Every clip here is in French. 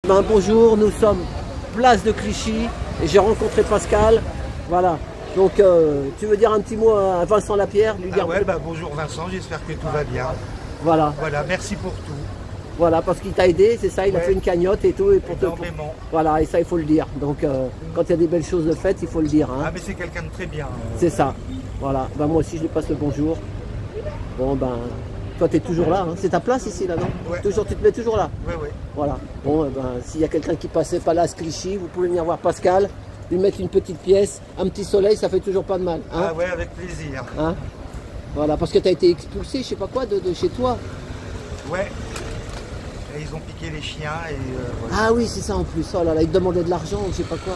Ben, bonjour, nous sommes place de Clichy et j'ai rencontré Pascal. Voilà. Donc tu veux dire un petit mot à Vincent Lapierre, lui dire bonjour Vincent, j'espère que tout va bien. Voilà. Voilà, merci pour tout. Voilà, parce qu'il t'a aidé, c'est ça, il a fait une cagnotte et tout. Et pour voilà, et ça il faut le dire. Donc quand il y a des belles choses de faites, il faut le dire. Hein. Ah mais c'est quelqu'un de très bien. C'est ça. Voilà. Ben, moi aussi je lui passe le bonjour. Bon ben, toi tu es toujours là, hein. C'est ta place ici là, non? Ouais. Toujours, tu te mets toujours là. Oui, oui. Voilà. Bon, ben, s'il y a quelqu'un qui passait pas là à Clichy, vous pouvez venir voir Pascal, lui mettre une petite pièce, un petit soleil, ça fait toujours pas de mal. Hein, ah ouais, avec plaisir. Hein, voilà, parce que tu as été expulsé, je sais pas quoi, de chez toi. Ouais. Et ils ont piqué les chiens et voilà. Ah oui, c'est ça en plus. Oh là là, ils te demandaient de l'argent, je sais pas quoi.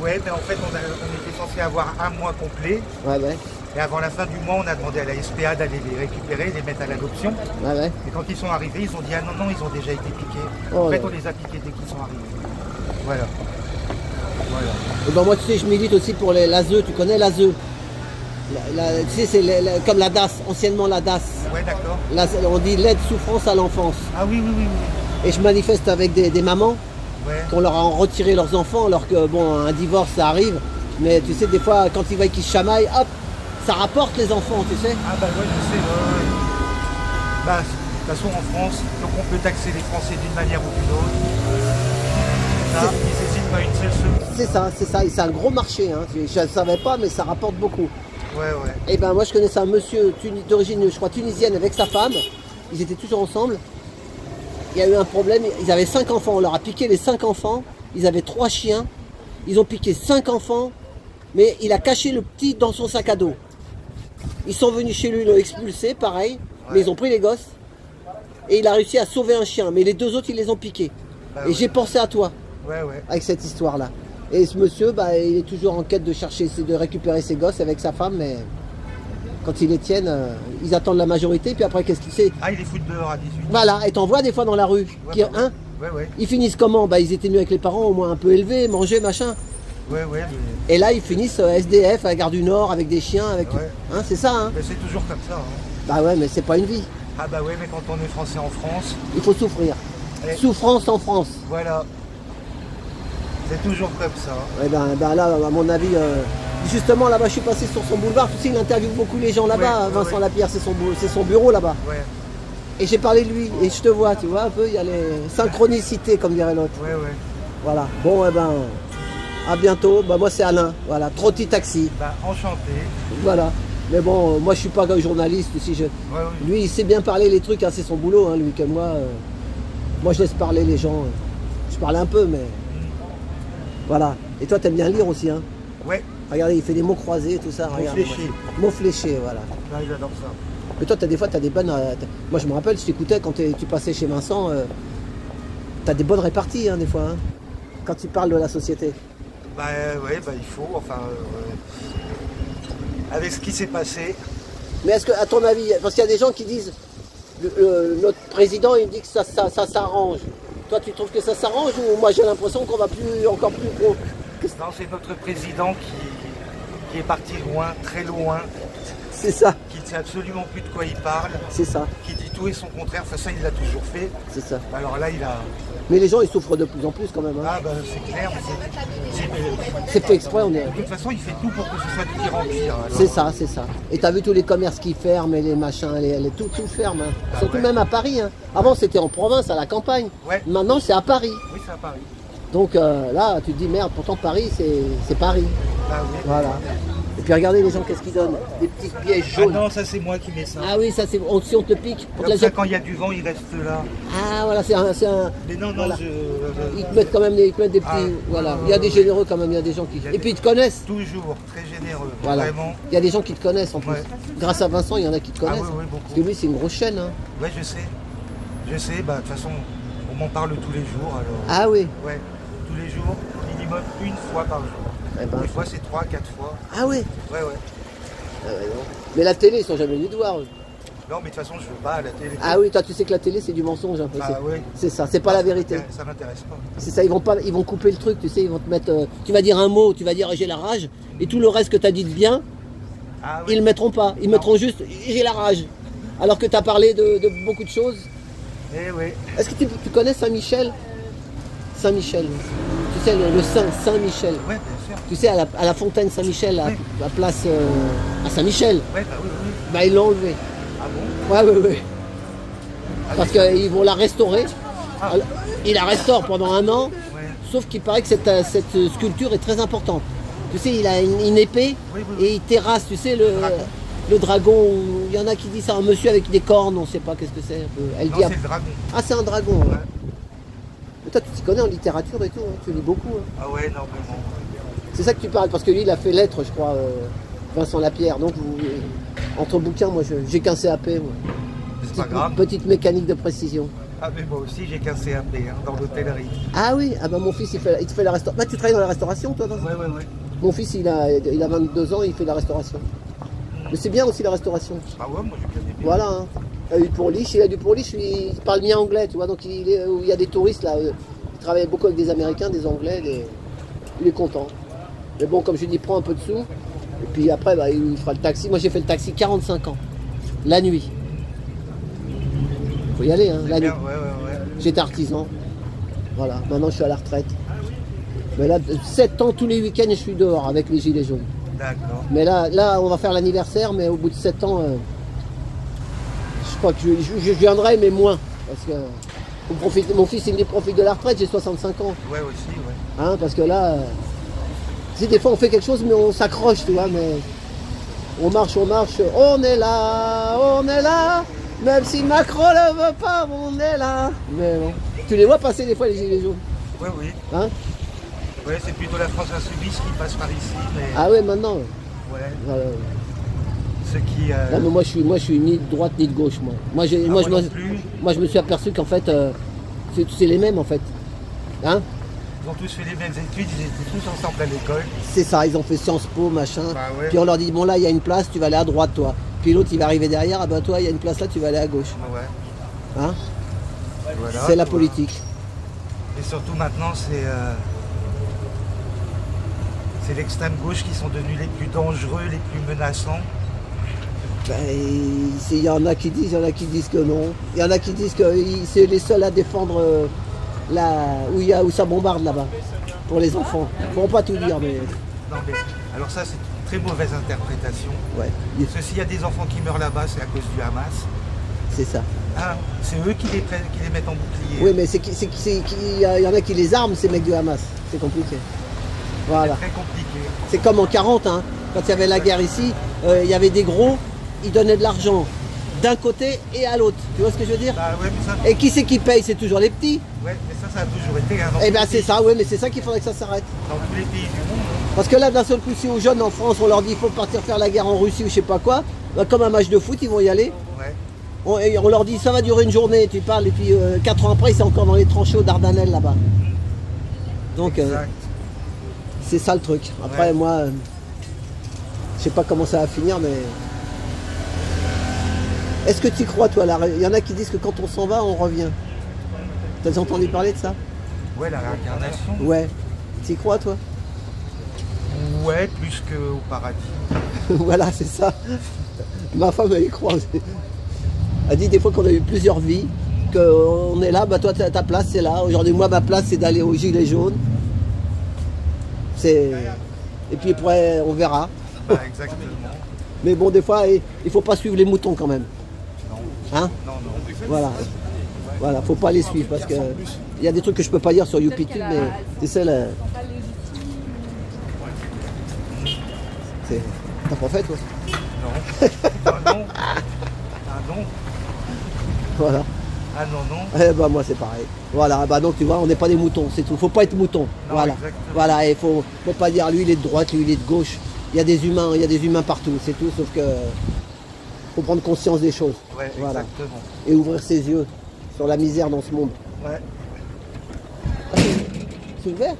Ouais, mais en fait, on était censé avoir un mois complet. Ouais, ouais. Et avant la fin du mois, on a demandé à la SPA d'aller les récupérer, les mettre à l'adoption. Ouais, ouais. Et quand ils sont arrivés, ils ont dit ah non, ils ont déjà été piqués. Oh en fait, là. on les a piqués dès qu'ils sont arrivés. Voilà. Voilà. Et ben moi, tu sais, je milite aussi pour l'ASE, tu connais l'ASE. Tu sais, c'est comme la DAS, anciennement la DAS. Ouais, d'accord. Là, on dit l'aide souffrance à l'enfance. Ah oui, oui, oui, oui. Et je manifeste avec des mamans. Ouais. Qu'on leur a retiré leurs enfants alors que bon, un divorce ça arrive, mais tu sais des fois quand ils voient qu'ils se chamaillent, hop, ça rapporte les enfants, tu sais. Ah bah ouais, je sais, ouais. Bah, de toute façon en France, donc on peut taxer les Français d'une manière ou d'une autre. Ça, ils n'hésitent pas une seule seconde. C'est ça, et c'est un gros marché, hein. Je ne savais pas mais ça rapporte beaucoup. Ouais, ouais. Et ben moi je connaissais un monsieur d'origine, je crois tunisienne avec sa femme, ils étaient toujours ensemble. Il y a eu un problème, ils avaient 5 enfants, on leur a piqué les 5 enfants, ils avaient 3 chiens, ils ont piqué 5 enfants, mais il a caché le petit dans son sac à dos. Ils sont venus chez lui, ils l'ont expulsé, pareil, mais ils ont pris les gosses, et il a réussi à sauver un chien, mais les 2 autres ils les ont piqués. Bah, et j'ai pensé à toi, ouais, ouais. avec cette histoire-là. Et ce monsieur, bah, il est toujours en quête de chercher, de récupérer ses gosses avec sa femme, mais quand ils les tiennent, ils attendent la majorité, puis après qu'est-ce qu'il fait? Ah, ils les foutent dehors à 18. Voilà, et t'en vois des fois dans la rue, Ouais, qui, bah, hein, ouais, ouais. ils finissent comment? Bah, ils étaient venus avec les parents au moins un peu élevés, manger, machin. Ouais, ouais, mais... Et là, ils finissent SDF à la gare du Nord avec des chiens, avec Ouais. hein, c'est ça, hein? Mais c'est toujours comme ça. Hein. Bah ouais, mais c'est pas une vie. Ah bah ouais, mais quand on est français en France, Il faut souffrir. Et- Souffrance en France. voilà. C'est toujours comme ça. Et ben là, à mon avis, justement là-bas, je suis passé sur son boulevard. Tu sais, il interviewe beaucoup les gens là-bas. Ouais, Vincent ouais. Lapierre, c'est son bureau là-bas. Ouais, Et j'ai parlé de lui. Et je te vois, tu vois un peu, il y a les synchronicités, comme dirait l'autre. ouais, ouais. Voilà. Bon, à bientôt. Bah moi, c'est Alain. Voilà, Trotti Taxi. Bah, enchanté. Voilà. Mais bon, moi je suis pas journaliste. Si je... Ouais, oui. Lui, il sait bien parler les trucs, hein, c'est son boulot, hein, lui, que moi. Moi, je laisse parler les gens. Je parle un peu, mais. Voilà. Et toi, t'aimes bien lire aussi, hein? Ouais, Regardez, il fait des mots croisés, tout ça. mots Regarde. fléchés. Mots fléchés, voilà. Là, j'adore ça. Mais toi, des fois, t'as des bonnes. Moi, je me rappelle, je t'écoutais quand tu passais chez Vincent. T'as des bonnes réparties, hein, des fois, hein, quand tu parles de la société. Bah ouais, bah il faut, enfin... avec ce qui s'est passé, Mais est-ce que, à ton avis, parce qu'il y a des gens qui disent, notre président, il dit que ça s'arrange. Toi, tu trouves que ça s'arrange ou moi, j'ai l'impression qu'on va encore plus gros. non, c'est notre président qui est parti loin, très loin, C'est ça, qui ne sait absolument plus de quoi il parle, c'est ça, qui dit tout et son contraire, enfin ça il l'a toujours fait. c'est ça. Alors là, il a... Mais les gens, ils souffrent de plus en plus quand même. Hein. Ah bah c'est clair, mais C'est fait exprès, on est. de toute façon, il fait tout pour que ce soit de pire en pire. alors. C'est ça, c'est ça. Et t'as vu tous les commerces qui ferment et les machins, tout ferme. Hein. Bah Surtout ouais. même à Paris. Hein. Avant c'était en province, à la campagne. Ouais. Maintenant c'est à Paris. Oui, c'est à Paris. Donc là, tu te dis merde, pourtant Paris c'est Paris. Ah oui. Voilà. Et puis regardez les gens, qu'est-ce qu'ils donnent? Des petites pièces Ah jaunes. non, ça c'est moi qui mets ça. Ah oui, ça c'est. Si on te pique. Pour que Comme la ça, gens- quand il y a du vent, il reste là. Ah voilà, c'est un. Mais non, non, Voilà. je... Ils te mettent quand même des petits. Ah, voilà. ouais, Il y a des ouais. généreux quand même, il y a des gens qui. Il y a Et des- puis ils te connaissent. Toujours très généreux, Voilà. vraiment. Il y a des gens qui te connaissent en plus. Ouais. Grâce à Vincent, il y en a qui te Ah connaissent. oui, oui, Parce que beaucoup. lui, c'est une grosse chaîne. Hein. Ouais, je sais. Je sais, bah de toute façon, on m'en parle tous les jours, alors... Ah oui. Ouais, tous les jours, minimum une fois par jour. Eh ben. Des fois, c'est 3, 4 fois. Ah oui. Ouais, ouais. Ah ouais, non. Mais la télé, ils sont jamais venus te voir. eux. Non, mais de toute façon, je veux pas à la télé. Ah oui, toi, tu sais que la télé, c'est du mensonge un peu. Ah oui. C'est ça, c'est pas la vérité. Ça m'intéresse pas. C'est ça, ils vont couper le truc, tu sais, ils vont te mettre. Tu vas dire un mot, tu vas dire j'ai la rage, et tout le reste que tu as dit de bien, Ah ils le mettront pas. Ils mettront juste j'ai la rage. Alors que tu as parlé de beaucoup de choses. Eh oui. Est-ce que tu connais Saint-Michel? Saint-Michel. Tu sais, le Saint-Michel. Ouais, bien sûr. Tu sais, à la fontaine Saint-Michel, à Oui. la place à Saint-Michel. Ouais, bah oui, oui. Bah, ils l'ont enlevé. Ah bon? Ouais, ouais, ouais. Ah, Parce mais- qu'ils vont la restaurer. Ah. Alors, ils la restaurent pendant un an. Ouais. Sauf qu'il paraît que cette sculpture est très importante. Tu sais, il a une épée Oui, oui, oui. et il terrasse, tu sais, Dragon. le dragon. Il y en a qui disent c'est un monsieur avec des cornes, on ne sait pas qu'est-ce que c'est. Elle Non, dit, c'est le dragon. ah, c'est un dragon. Ouais. Ouais. Mais toi, tu t'y connais en littérature et tout, hein, tu lis beaucoup. Hein. Ah ouais, énormément. C'est ça que tu parles, parce que lui, il a fait lettres, je crois, Vincent Lapierre. Donc, entre bouquins, moi, j'ai qu'un CAP. Moi. C'est pas grave. Petite mécanique de précision. Ah mais moi aussi j'ai qu'un CAP hein, dans l'hôtellerie. Ah oui, ah bah mon fils, il te fait la restauration. Bah, tu travailles dans la restauration, toi, non? Ouais, ouais, ouais. Mon fils, il a 22 ans, il fait de la restauration. Mais c'est bien aussi la restauration. Ah ouais, moi j'ai bien aimé. Voilà. Hein. Il a du pourliche, il parle bien anglais, tu vois. Donc il y a des touristes là, il travaille beaucoup avec des Américains, des Anglais, il est content. Mais bon, comme je dis, il prend un peu de sous. Et puis après, bah, il fera le taxi. Moi j'ai fait le taxi 45 ans, la nuit. Faut y aller, hein, la nuit. Bien, ouais, ouais, ouais. J'étais artisan. Voilà, maintenant je suis à la retraite. Mais là, 7 ans tous les week-ends, je suis dehors avec les gilets jaunes. D'accord. Mais là, on va faire l'anniversaire, mais au bout de 7 ans, je crois que je viendrai, mais moins. Parce que mon fils, il profite de la retraite, j'ai 65 ans. Ouais, aussi, ouais. Hein, parce que là, tu sais, des fois on fait quelque chose, mais on s'accroche, tu vois, mais on marche, on est là, même si Macron ne veut pas, on est là. Mais bon, tu les vois passer des fois, les gilets jaunes. Ouais, oui. Hein? Ouais, c'est plutôt la France insoumise qui passe par ici, mais... Ah ouais, maintenant. Ouais. Voilà. Ce qui... Non, mais moi je suis ni de droite ni de gauche, moi. Moi, je me suis aperçu qu'en fait, c'est les mêmes en fait. Hein? Ils ont tous fait les mêmes études, ils étaient tous ensemble à l'école. C'est ça, ils ont fait Sciences Po, machin. Bah ouais. Puis on leur dit, bon là, il y a une place, tu vas aller à droite, toi. Puis l'autre, il va arriver derrière, ah ben toi, il y a une place là, tu vas aller à gauche. Ouais. Hein? Voilà, C'est la voilà. politique. Et surtout maintenant, c'est l'extrême gauche qui sont devenus les plus dangereux, les plus menaçants. Ben, il y en a qui disent, que non. Il y en a qui disent que c'est les seuls à défendre où ça bombarde là-bas, pour les enfants. Ils ne pourront pas tout dire, mais... Non, mais alors ça, c'est une très mauvaise interprétation. Ouais, Parce que s'il y a des enfants qui meurent là-bas, c'est à cause du Hamas. c'est ça. Ah, c'est eux qui les mettent en bouclier. Oui, mais il y en a qui les arment, ces mecs du Hamas. C'est compliqué. Voilà. C'est très compliqué. C'est comme en 40, hein, quand il y avait la guerre ici, il y avait des gros, ils donnaient de l'argent d'un côté et à l'autre. Tu vois ce que je veux dire? Bah ouais, mais ça, Et qui c'est qui paye? C'est toujours les petits. ouais, mais ça a toujours été hein, dans Eh tous bien les c'est pays- ça, oui, mais c'est ça qu'il faudrait que ça s'arrête. dans tous les pays du monde. Parce que là, d'un seul coup, si aux jeunes en France, on leur dit qu'il faut partir faire la guerre en Russie ou je sais pas quoi, bah, comme un match de foot, ils vont y aller. Ouais. On leur dit ça va durer une journée, tu parles, et puis 4 ans après, c'est encore dans les tranchées aux Dardanelles là-bas. Donc, Exact. c'est ça le truc. Après, Ouais. moi, je sais pas comment ça va finir, mais... Est-ce que tu crois, toi, il y en a qui disent que quand on s'en va, on revient. T'as déjà entendu parler de ça? Ouais, la réincarnation. Ouais. Tu y crois, toi? Ouais, plus qu'au paradis. Voilà, c'est ça. Ma femme, elle y croit. Elle dit des fois qu'on a eu plusieurs vies, qu'on est là, bah toi, ta place, c'est là. Aujourd'hui, moi, ma place, c'est d'aller aux Gilets jaunes. Et puis après, on verra. Bah, exactement. Mais bon, des fois, il faut pas suivre les moutons quand même. Non. Hein? Non, non. Voilà. Voilà, faut pas les suivre parce que il y a des trucs que je peux pas dire sur YouPitube, mais tu sais, t'as pas fait, toi? Non. Ah non. Ah non. Voilà. Ah non, non. Eh ben moi c'est pareil. Voilà, bah donc tu vois, on n'est pas des moutons, c'est tout. Faut pas être mouton. Voilà. Exactement. Voilà, et faut pas dire lui il est de droite, lui il est de gauche. Il y a des humains partout, c'est tout, sauf que faut prendre conscience des choses. Ouais, Voilà. exactement. Et ouvrir ses yeux sur la misère dans ce monde. Ouais. C'est ouvert?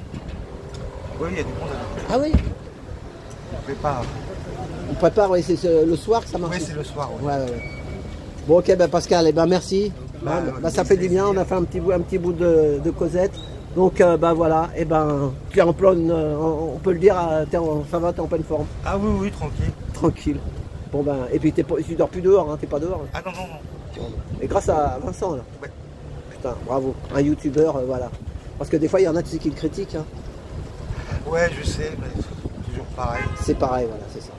Oui, il y a du monde à Ah oui? on prépare. On prépare, oui, c'est le soir que ça marche. Oui, c'est le soir. Ouais. Ouais, ouais, ouais. Bon ok, ben Pascal, eh ben merci. Bah, Bah, ça fait du bien, on a fait un petit bout de Cosette. Donc ben voilà, et ben tu es en pleine, on peut le dire, ça va, t'es en pleine forme. Ah oui, oui, tranquille. Tranquille. Bon ben, et puis tu dors plus dehors, hein, t'es pas dehors. Ah non, non, non. Et grâce à Vincent là. Ouais. Putain, bravo, un youtubeur, voilà. Parce que des fois, il y en a, tu sais, qui le critiquent. Hein. Ouais, je sais, mais c'est toujours pareil. C'est pareil, voilà, c'est ça.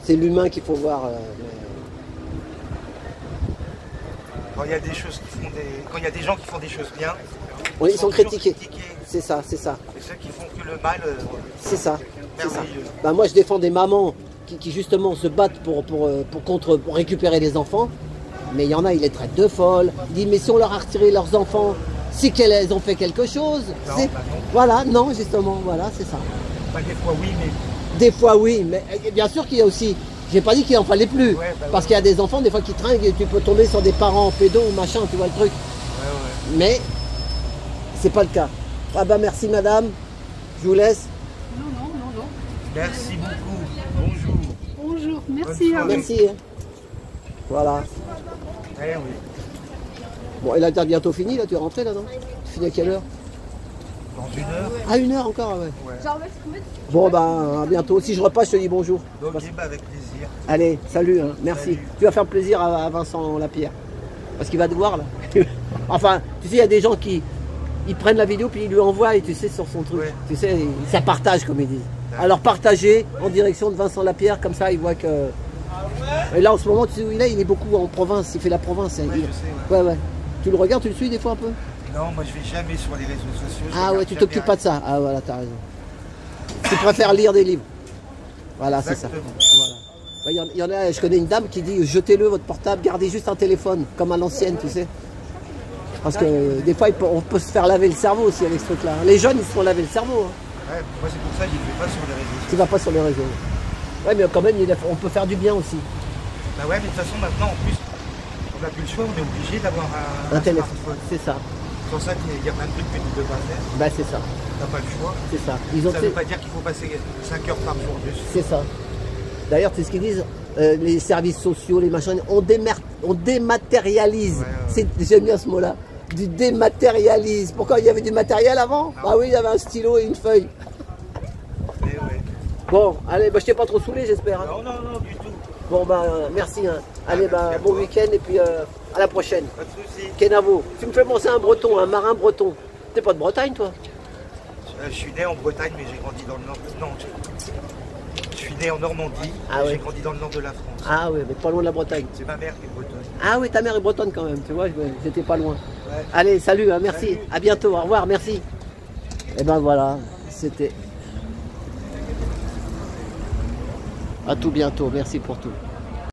C'est l'humain qu'il faut voir. Quand il y a des choses qui font des... Quand il y a des gens qui font des choses bien, Oui, ils sont toujours critiqués. C'est ça, c'est ça. Et ceux qui font que le mal, C'est ça. C'est ça. merveilleux. Bah, moi, je défends des mamans qui justement se battent pour récupérer les enfants. Mais il y en a, ils les traitent de folles. Ils disent, mais si on leur a retiré leurs enfants, c'est qu'elles ont fait quelque chose. Non, C'est- bah non. Voilà, non, justement, voilà, c'est ça. Bah, des fois oui, mais Des fois, oui, mais bien sûr qu'il y a aussi. J'ai pas dit qu'il en fallait plus. Ouais, bah parce ouais. qu'il y a des enfants, des fois, qui trinquent et tu peux tomber sur des parents pédos ou machin, tu vois le truc. ouais. Mais c'est pas le cas. Ah bah merci madame, je vous laisse. Non, non, non, non. Merci beaucoup. Bonjour. Bonjour, merci à vous. Merci. Hein. Voilà. Eh oui. Bon, et là t'as bientôt fini, là tu es rentré là, non? Tu finis à quelle heure? Dans 1 heure. À 1 heure encore, ouais. Ouais. Bon bah à bientôt. Si je repasse, je te dis bonjour. Ok, bah, avec plaisir. Allez, salut, hein. Merci. Salut. Tu vas faire plaisir à Vincent Lapierre. Parce qu'il va te voir là. Enfin, tu sais, il y a des gens qui ils prennent la vidéo puis ils lui envoient, et tu sais, sur son truc. Ouais. Tu sais, ça partage comme ils disent. Alors partagez en direction de Vincent Lapierre, comme ça il voit que. Et là en ce moment, tu sais où il est beaucoup en province, il fait la province. Hein. Ouais, Il- je sais, ouais. Ouais, ouais. Tu le regardes, tu le suis des fois un peu? Non, moi je vais jamais sur les réseaux sociaux. je Ah regarde ouais, tu jamais t'occupes pas de ça. Ah voilà, t'as raison. Tu préfères lire des livres. Voilà, c'est ça. Exactement. Voilà. Bah, il y en a, je connais une dame qui dit jetez-le votre portable, gardez juste un téléphone, comme à l'ancienne, tu sais. Parce que des fois, on peut se faire laver le cerveau aussi avec ce truc-là. Les jeunes, ils se font laver le cerveau. Hein. Ouais, moi c'est pour ça que je ne vais pas sur les réseaux sociaux. Tu vas pas sur les réseaux. Ouais, mais quand même, on peut faire du bien aussi. Bah ouais, mais de toute façon maintenant en plus, on n'a plus le choix, on est obligé d'avoir Un téléphone. smartphone. C'est ça. C'est pour ça qu'il y a plein de trucs que tu ne peux pas faire. Bah, c'est ça. T'as pas le choix. C'est ça. Ils ont Ça ne fait- veut pas dire qu'il faut passer 5 heures par jour dessus. C'est ça. D'ailleurs, tu sais ce qu'ils disent, les services sociaux, les machins, on dématérialise. Ouais. J'aime bien ce mot-là. Du dématérialise. Pourquoi il y avait du matériel avant? Ah oui, il y avait un stylo et une feuille. Mais ouais. Bon, allez, bah, je t'ai pas trop saoulé, j'espère. Hein. Non, non, non, du tout. Bon, bah, merci. Hein. Allez, bah, merci à bon toi. week-end et puis à la prochaine. Pas de soucis. Kenavo, tu me fais penser à un breton, un marin breton. T'es pas de Bretagne, toi? Je suis né en Bretagne, mais j'ai grandi dans le nord. Non, je suis né en Normandie, Ah mais ouais. j'ai grandi dans le nord de la France. Ah oui, mais pas loin de la Bretagne. C'est ma mère qui est bretonne. Ah oui, ta mère est bretonne quand même, tu vois, j'étais pas loin. Ouais. Allez, salut, hein, merci. Salut. À bientôt, au revoir, merci. Et ben voilà, c'était. À tout bientôt, merci pour tout.